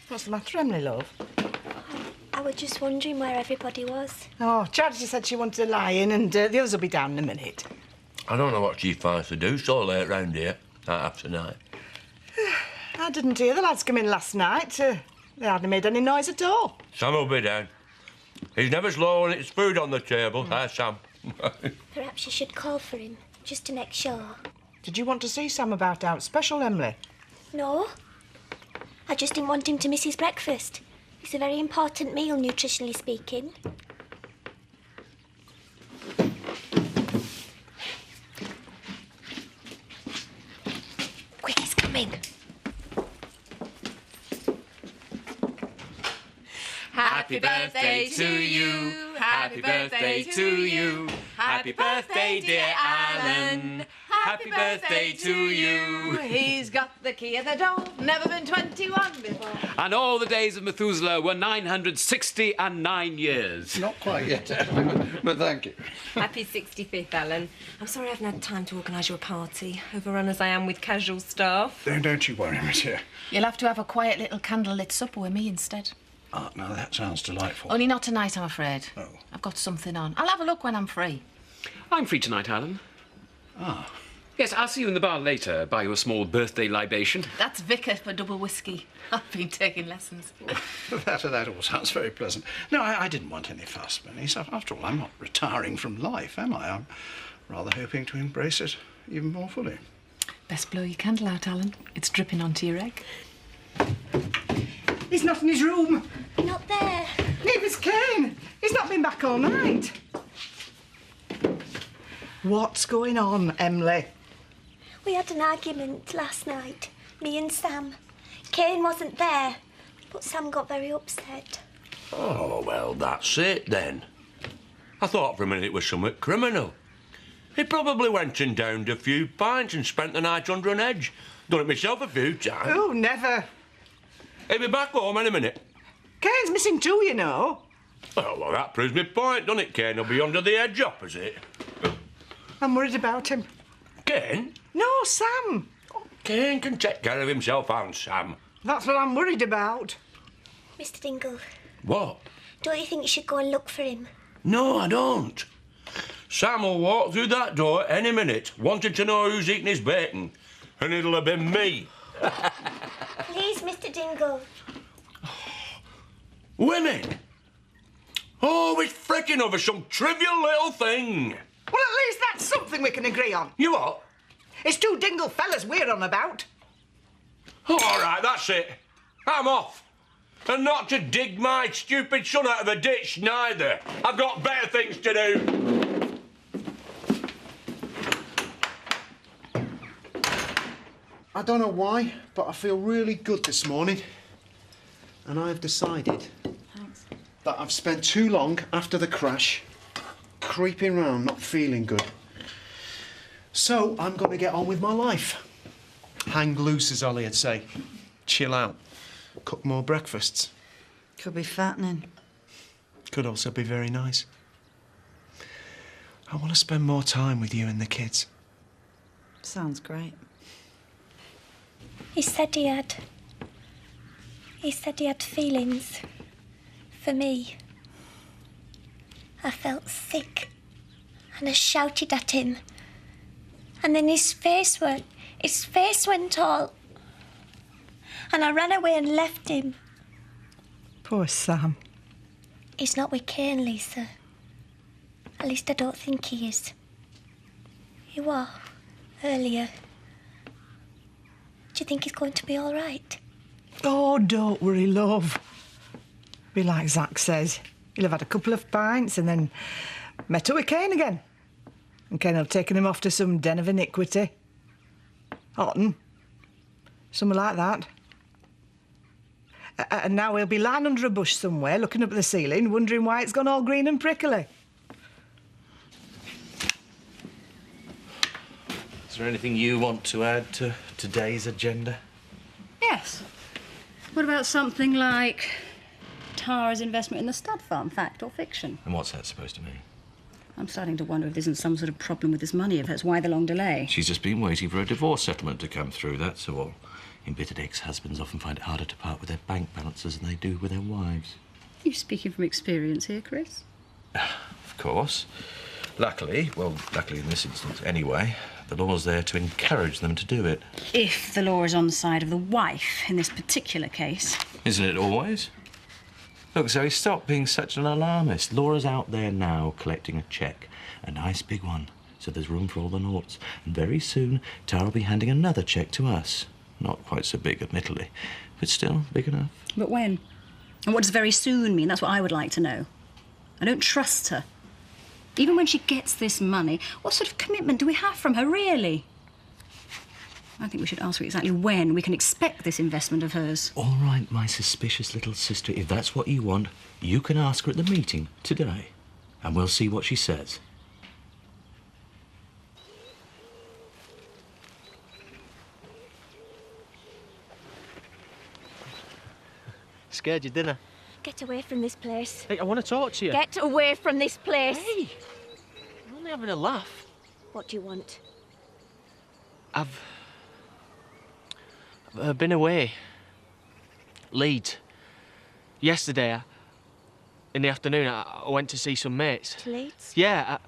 What's the matter, Emily, love? I was just wondering where everybody was. Oh, Charity said she wanted to lie in and the others will be down in a minute. I don't know what she finds to do so late round here, after night. I didn't hear the lads come in last night. They hardly made any noise at all. Sam will be down. He's never slow when it's food on the table. Hi, Sam. Perhaps you should call for him, just to make sure. Did you want to see Sam about out special, Emily? No. I just didn't want him to miss his breakfast. It's a very important meal, nutritionally speaking. Quick, he's coming. Happy birthday to you. Happy birthday to you. Happy birthday, dear Alan. Happy birthday to you. He's got the key of the door. Never been 21 before. And all the days of Methuselah were 969 years. Not quite yet, but thank you. Happy 65th, Alan. I'm sorry I haven't had time to organise your party, overrun as I am with casual staff. Don't you worry, monsieur. You'll have to have a quiet little candlelit supper with me instead. Oh, now that sounds delightful. Only not tonight, I'm afraid. Oh. I've got something on. I'll have a look when I'm free. I'm free tonight, Alan. Ah. Yes, I'll see you in the bar later. Buy you a small birthday libation. That's Vicar for double whiskey. I've been taking lessons. That all sounds very pleasant. No, I didn't want any fuss, Bernice. After all, I'm not retiring from life, am I? I'm rather hoping to embrace it even more fully. Best blow your candle out, Alan. It's dripping onto your egg. He's not in his room. Not there. Neither's Kane. He's not been back all night. What's going on, Emily? We had an argument last night, me and Sam. Kane wasn't there, but Sam got very upset. Oh, well, that's it, then. I thought for a minute it was something criminal. He probably went and downed a few pints and spent the night under an edge. Done it myself a few times. Oh, never. He'll be back home in a minute. Kane's missing too, you know. Well, that proves my point, doesn't it, Kane? He'll be under the edge opposite. I'm worried about him. Kane? No, Sam. Kane can take care of himself and Sam. That's what I'm worried about. Mr. Dingle, What? don't you think you should go and look for him? No, I don't. Sam will walk through that door any minute, wanting to know who's eating his bacon. And it'll have been me. Please, Mr. Dingle. Women! Always fretting over some trivial little thing. Well, at least that's something we can agree on. You what? It's two dingle fellas we're on about. All right, that's it. I'm off. And not to dig my stupid son out of a ditch, neither. I've got better things to do. I don't know why, but I feel really good this morning. And I've decided that I've spent too long after the crash creeping round not feeling good. So I'm going to get on with my life. Hang loose, as Ollie'd say. Chill out. Cook more breakfasts. Could be fattening. Could also be very nice. I want to spend more time with you and the kids. Sounds great. He said he had feelings for me. I felt sick and I shouted at him. And then his face went all... And I ran away and left him. Poor Sam. He's not with Kane, Lisa. At least I don't think he is. You were, earlier. Do you think he's going to be all right? Oh, don't worry, love. Be like Zach says. He'll have had a couple of pints and then met up with Kane again. And Kane will have taken him off to some den of iniquity. Otten. Something like that. And now he'll be lying under a bush somewhere, looking up at the ceiling, wondering why it's gone all green and prickly. Is there anything you want to add to today's agenda? Yes. What about something like Tara's investment in the stud farm, fact or fiction? And what's that supposed to mean? I'm starting to wonder if there isn't some sort of problem with this money, if that's why the long delay. She's just been waiting for a divorce settlement to come through, that's all. Embittered ex-husbands often find it harder to part with their bank balances than they do with their wives. You speaking from experience here, Chris? Of course. Luckily in this instance anyway, the law's there to encourage them to do it. If the law is on the side of the wife in this particular case. Isn't it always? Look, Zoe, stop being such an alarmist. Laura's out there now collecting a cheque. A nice big one. So there's room for all the noughts. And very soon, Tara will be handing another cheque to us. Not quite so big, admittedly, but still big enough. But when? And what does very soon mean? That's what I would like to know. I don't trust her. Even when she gets this money, what sort of commitment do we have from her, really? I think we should ask her exactly when we can expect this investment of hers. All right, my suspicious little sister, if that's what you want, you can ask her at the meeting today, and we'll see what she says. Scared you, didn't I? Get away from this place. Hey, I want to talk to you. Get away from this place. Hey, I'm only having a laugh. What do you want? I've been away. Leeds. Yesterday, in the afternoon, I went to see some mates. To Leeds? Yeah,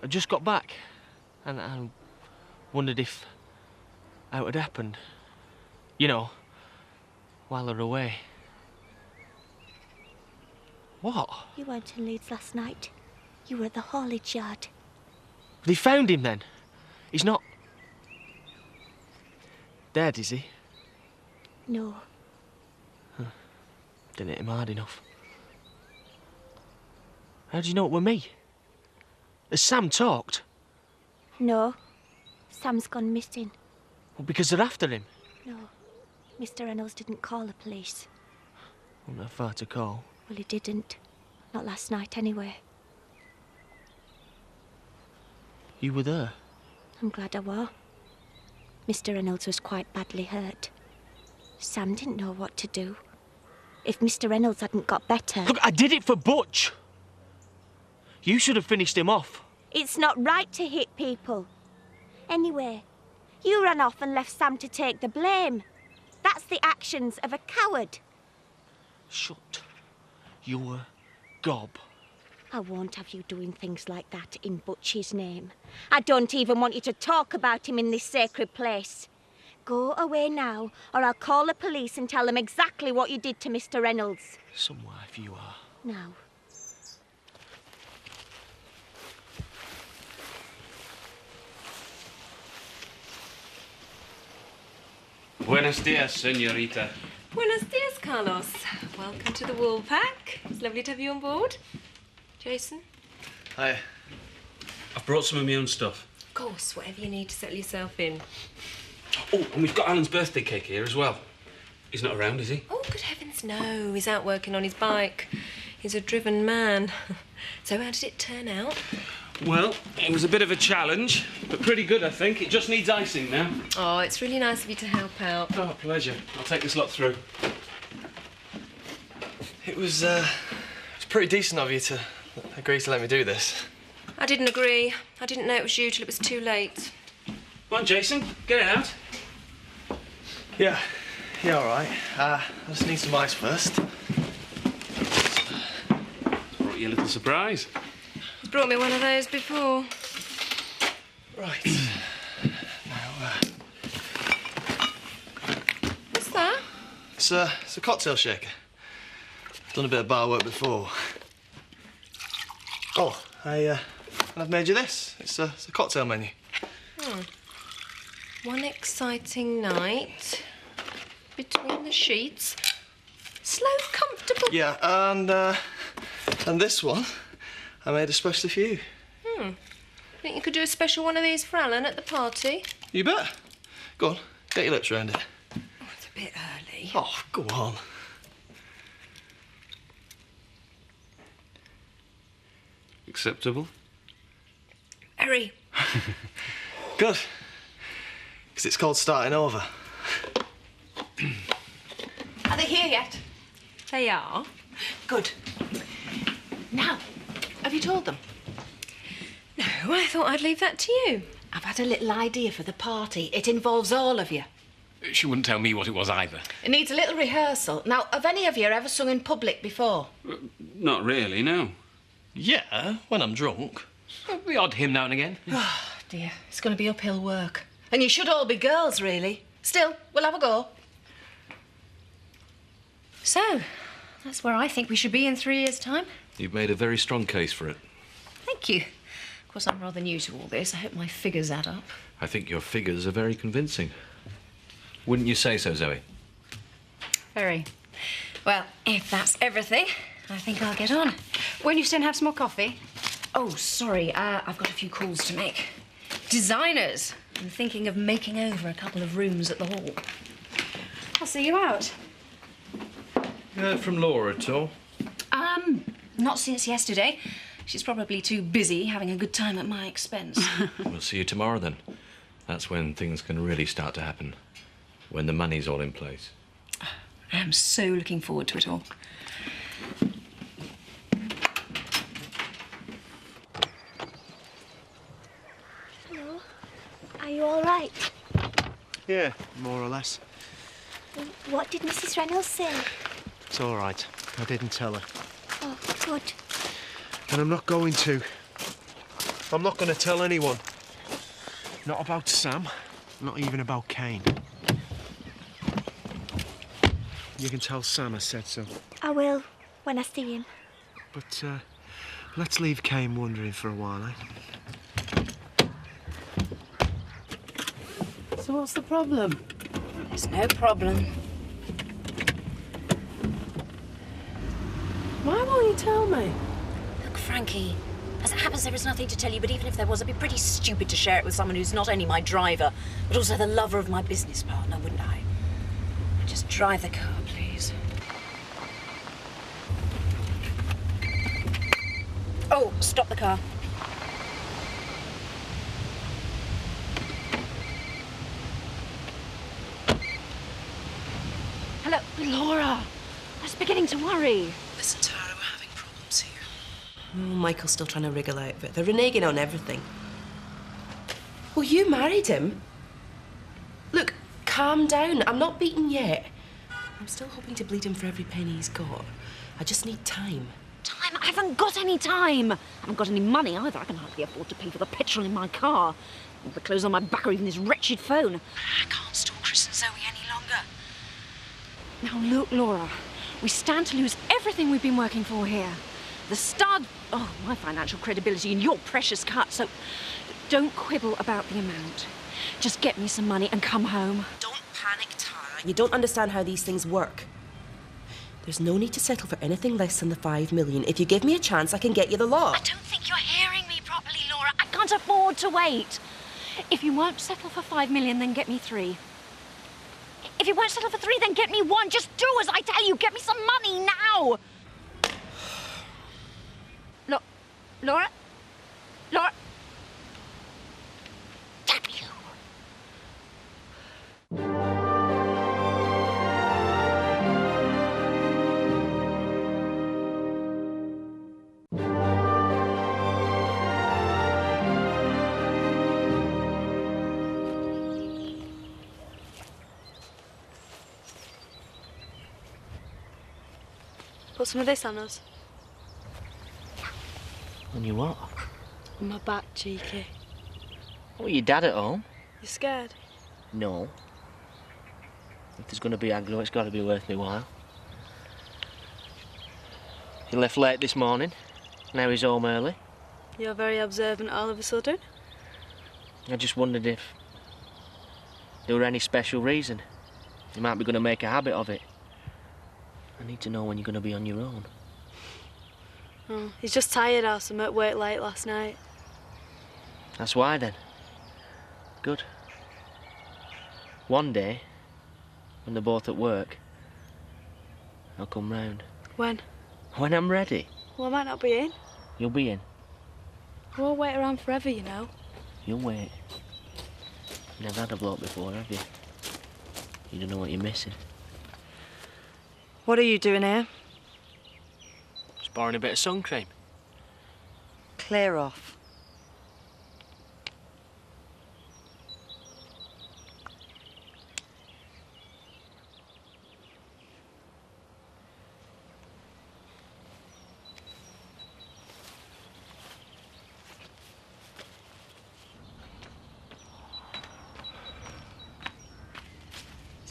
I just got back, and I wondered if how it had happened. You know, while they're away. What? You weren't in Leeds last night. You were at the haulage yard. They found him then? He's not dead, is he? No. Huh. Didn't hit him hard enough. How do you know it were me? Has Sam talked? No. Sam's gone missing. Well, because they're after him? No. Mr. Reynolds didn't call the police. Wasn't that far to call. Well, he didn't. Not last night, anyway. You were there? I'm glad I were. Mr. Reynolds was quite badly hurt. Sam didn't know what to do. If Mr. Reynolds hadn't got better... Look, I did it for Butch. You should have finished him off. It's not right to hit people. Anyway, you ran off and left Sam to take the blame. That's the actions of a coward. Shut your gob. I won't have you doing things like that in Butch's name. I don't even want you to talk about him in this sacred place. Go away now, or I'll call the police and tell them exactly what you did to Mr. Reynolds. Some wife you are. Now. Buenos dias, señorita. Buenos dias, Carlos. Welcome to the Wool Pack. It's lovely to have you on board. Jason? Hi. I've brought some of my own stuff. Of course, whatever you need to settle yourself in. Oh, and we've got Alan's birthday cake here as well. He's not around, is he? Oh, good heavens, no. He's out working on his bike. He's a driven man. So how did it turn out? Well, it was a bit of a challenge, but pretty good, I think. It just needs icing now. Oh, it's really nice of you to help out. Oh, pleasure. I'll take this lot through. It was pretty decent of you to agree to let me do this. I didn't agree. I didn't know it was you till it was too late. Come on, Jason, get it out. Yeah, all right. I just need some ice first. Brought you a little surprise. He's brought me one of those before. Right. Now, What's that? it's a cocktail shaker. Done a bit of bar work before. Oh, I've made you this. It's a cocktail menu. One exciting night between the sheets. Slow, comfortable. Yeah, and this one I made especially for you. Think you could do a special one of these for Alan at the party? You bet. Go on, get your lips round it. Oh, it's a bit early. Oh, go on. Acceptable? Harry. Good. Because it's called starting over. Are they here yet? They are. Good. Now, have you told them? No, I thought I'd leave that to you. I've had a little idea for the party. It involves all of you. She wouldn't tell me what it was either. It needs a little rehearsal. Now, have any of you ever sung in public before? Not really, no. Yeah, when I'm drunk. The odd hymn now and again. Oh, dear. It's going to be uphill work. And you should all be girls, really. Still, we'll have a go. So, that's where I think we should be in 3 years' time. You've made a very strong case for it. Thank you. Of course, I'm rather new to all this. I hope my figures add up. I think your figures are very convincing. Wouldn't you say so, Zoe? Very. Well, if that's everything, I think I'll get on. Won't you stay and have some more coffee? Oh, sorry, I've got a few calls to make. Designers. I'm thinking of making over a couple of rooms at the hall. I'll see you out. You heard from Laura at all? Not since yesterday. She's probably too busy having a good time at my expense. We'll see you tomorrow then. That's when things can really start to happen. When the money's all in place. I am so looking forward to it all. Hello. Are you all right? Yeah, more or less. What did Mrs. Reynolds say? It's all right. I didn't tell her. Oh, good. And I'm not going to. I'm not going to tell anyone. Not about Sam. Not even about Kane. You can tell Sam I said so. I will, when I see him. But, let's leave Kane wondering for a while, eh? So what's the problem? There's no problem. Why won't you tell me? Look, Frankie, as it happens, there is nothing to tell you, but even if there was, I'd be pretty stupid to share it with someone who's not only my driver, but also the lover of my business partner, wouldn't I? Just drive the car, please. Oh, stop the car. Hello, Laura. I was beginning to worry. Listen, Tara, we're having problems here. Oh, Michael's still trying to wriggle out of it. They're reneging on everything. Well, you married him. Look, calm down. I'm not beaten yet. I'm still hoping to bleed him for every penny he's got. I just need time. Time? I haven't got any time. I haven't got any money either. I can hardly afford to pay for the petrol in my car, or the clothes on my back, or even this wretched phone. I can't store Chris and Zoe any longer. Now, look, Laura, we stand to lose everything we've been working for here. The stud, oh, my financial credibility and your precious cut, so don't quibble about the amount. Just get me some money and come home. Don't panic, Tara. You don't understand how these things work. There's no need to settle for anything less than the 5 million. If you give me a chance, I can get you the lot. I don't think you're hearing me properly, Laura. I can't afford to wait. If you won't settle for 5 million, then get me 3. If you won't settle for 3, then get me 1. Just do as I tell you. Get me some money now. Laura? Laura? Damn you. Put some of this on us. On your what? On my back, cheeky. Oh, your dad at home? You scared? No. If there's going to be aggro, it's got to be worth my while. He left late this morning. Now he's home early. You're very observant all of a sudden. I just wondered if there were any special reason. You might be going to make a habit of it. I need to know when you're going to be on your own. Oh, he's just tired or something. Worked late last night. That's why, then. Good. One day, when they're both at work, I'll come round. When? When I'm ready. Well, I might not be in. You'll be in. I won't wait around forever, you know. You'll wait. You've never had a bloke before, have you? You don't know what you're missing. What are you doing here? Just borrowing a bit of sun cream. Clear off.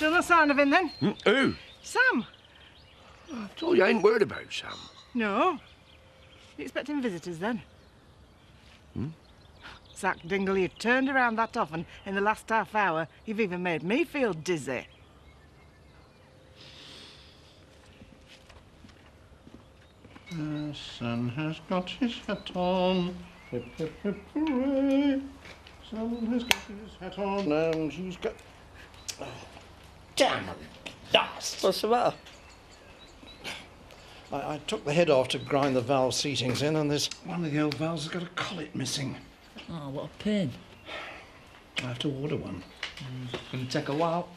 Still no sign of him then? Who? Sam. I told you I ain't worried about Sam. No. You expecting visitors then? Zach Dingle, you've turned around that often in the last half hour, you've even made me feel dizzy. The sun has got his hat on. Hip, hip, hip, hooray. Sun has got his hat on and he's got... Oh, damn dust! What's the matter? I took the head off to grind the valve seatings in and there's one of the old valves has got a collet missing. Oh, what a pain. I have to order one. It's going to take a while.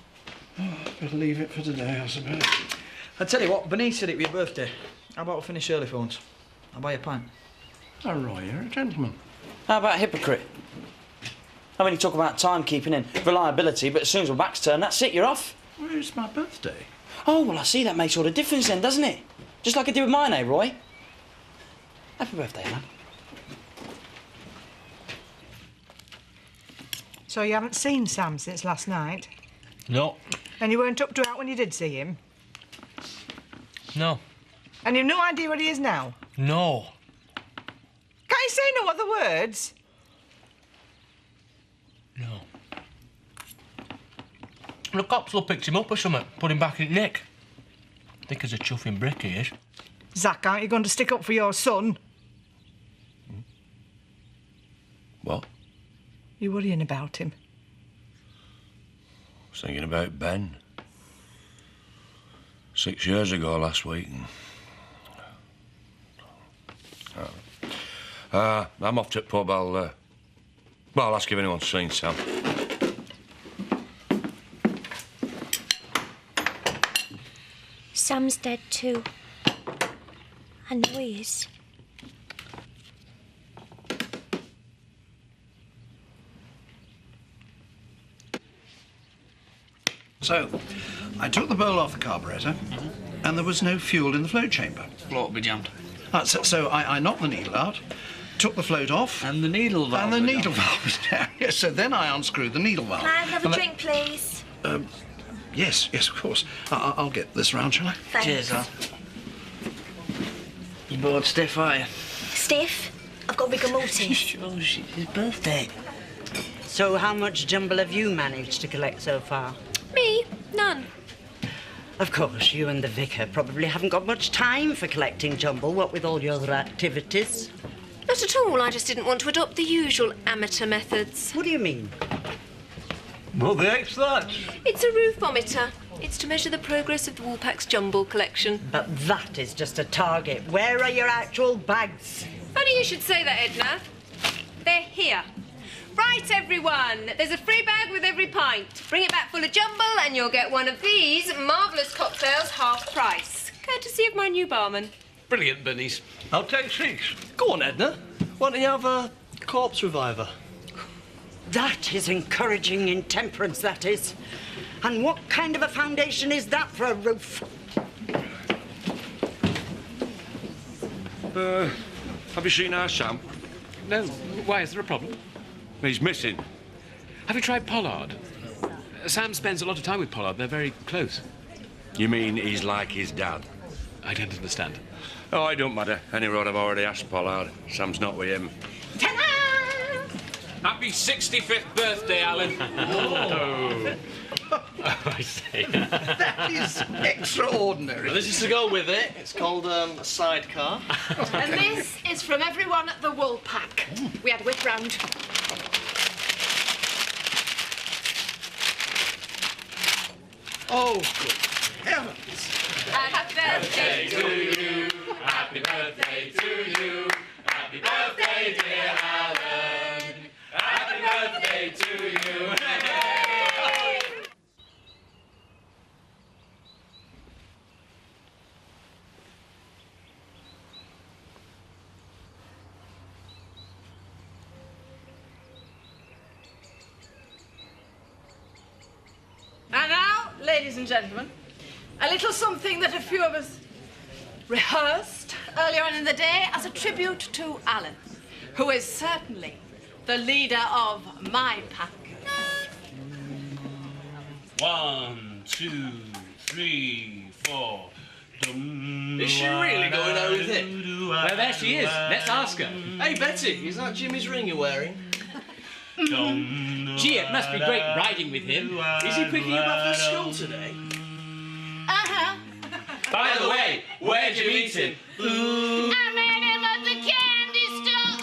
Oh, better leave it for today, I suppose. I tell you what, Bernice said it was your birthday. How about we finish early for once? I'll buy you a pint. Oh, Roy, you're a gentleman. How about a hypocrite? I mean, you talk about timekeeping and reliability, but as soon as my back's turned, that's it, you're off. Well, it's my birthday. Oh, well, I see that makes all the difference then, doesn't it? Just like it did with mine, eh, Roy? Happy birthday, man. So you haven't seen Sam since last night? No. And you weren't up to out when you did see him? No. And you've no idea where he is now? No. Can't you say no other words? No. The cops will pick him up or something, put him back in nick. Thick as a chuffing brick, he is. Zach, aren't you going to stick up for your son? What? You're worrying about him. I was thinking about Ben. 6 years ago last week. I'm off to the pub. I'll ask if anyone's seen Sam. Sam's dead too. I know he is. So, I took the bowl off the carburettor, and there was no fuel in the float chamber. Float will be jammed. So I knocked the needle out, took the float off. And the needle valve. And the needle valve was down. Yes, so then I unscrewed the needle valve. Can I have another drink, please? Yes, of course. I'll get this round, shall I? Thanks. Cheers, Al. You bored stiff, are you? Stiff? I've got rigor mortis. Oh, it's his birthday. So how much jumble have you managed to collect so far? Me? None. Of course, you and the vicar probably haven't got much time for collecting jumble, what with all your other activities. Not at all. I just didn't want to adopt the usual amateur methods. What do you mean? What the heck's that? It's a roofometer. It's to measure the progress of the Woolpack's jumble collection. But that is just a target. Where are your actual bags? Funny you should say that, Edna. They're here. Right, everyone. There's a free bag with every pint. Bring it back full of jumble and you'll get one of these marvellous cocktails half price. Courtesy of my new barman. Brilliant, Bernice. I'll take 6. Go on, Edna. Why don't you have a corpse reviver? That is encouraging intemperance, that is. And what kind of a foundation is that for a roof? Have you seen our Sam? No. Why, is there a problem? He's missing. Have you tried Pollard? Sam spends a lot of time with Pollard. They're very close. You mean he's like his dad? I don't understand. Oh, it don't matter. Any road I've already asked Pollard. Sam's not with him. Happy 65th birthday, Alan. I see. That is extraordinary. Well, this is to go with it. It's called a sidecar. And this is from everyone at the Woolpack. We had a whip round. Oh, good heavens. Happy birthday to you. Happy birthday to you. Happy birthday, dear Alan. Happy birthday to you. Hey! And now, ladies and gentlemen, a little something that a few of us rehearsed earlier on in the day as a tribute to Alan, who is certainly the leader of my pack. 1, 2, 3, 4. Is she really going out with him? Well, there she is. Let's ask her. Hey, Betty, is that Jimmy's ring you're wearing? Gee, it must be great riding with him. Is he picking you up after school today? Uh-huh. By the way, where'd you meet him? I met him at the candy store.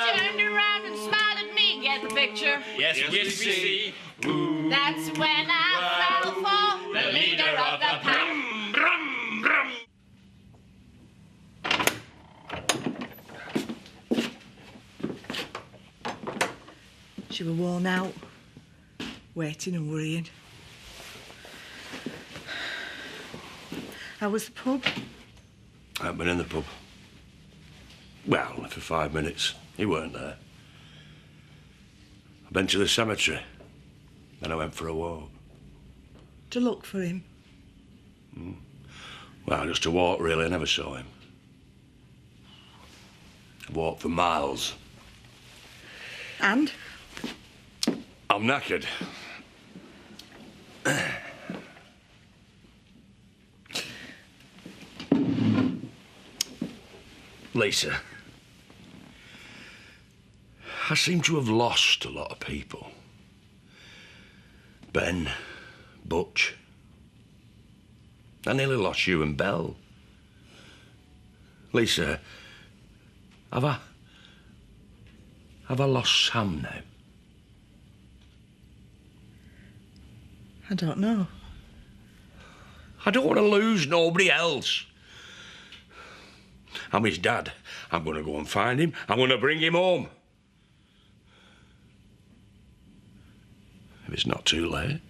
He turned around and smiled at me. Get the picture? Yes, we see. That's when I fell for the leader of the pack. She were worn out, waiting and worrying. How was the pub? I haven't been in the pub. Well, only for 5 minutes. He weren't there. I've been to the cemetery. Then I went for a walk. To look for him? Well, just to walk, really. I never saw him. I walked for miles. And? I'm knackered. Lisa, I seem to have lost a lot of people. Ben, Butch. I nearly lost you and Belle. Lisa, have I lost Sam now? I don't know. I don't want to lose nobody else. I'm his dad. I'm going to go and find him. I'm going to bring him home. If it's not too late.